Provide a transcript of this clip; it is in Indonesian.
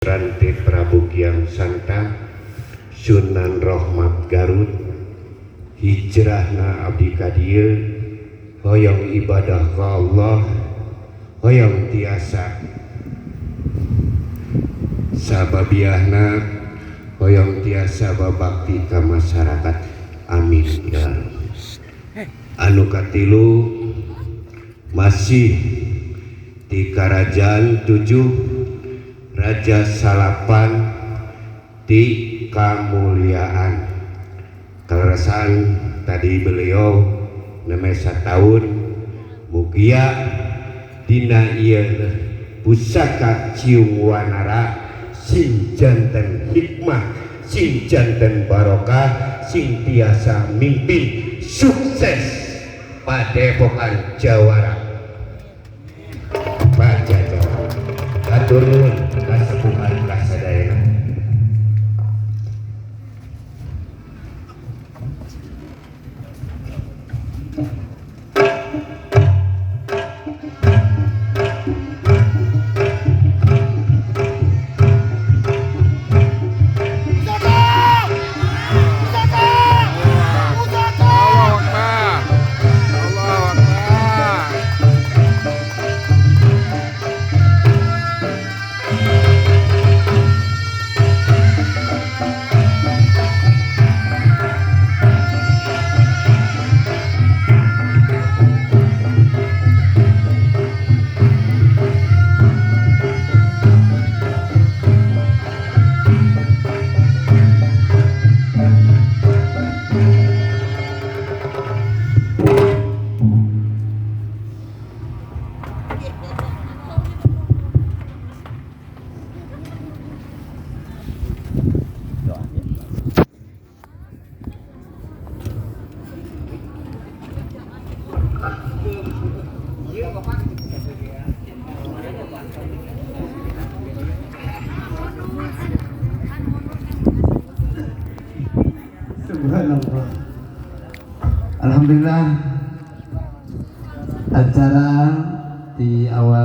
Ranti Prabu Kiang Santa Sunan Rahmat Garut hijrahna abdi ka dieu hoyong ibadah ka Allah, hoyong tiasa sababiahna, hoyong tiasa babakti ka masyarakat. Amin ya. Anu katilu masih di Karajaan 7 Raja Salapan di Kamuliaan. Kelerasan tadi beliau namanya tahun mugia dina ieu pusaka cium wanara sing janten hikmah, sing janten barokah, sing tiasa mimpin sukses padepokan Jawara. Baca Jawa atur nuhun kasepuhan kasadayana. Subhanallah. Alhamdulillah acara di awal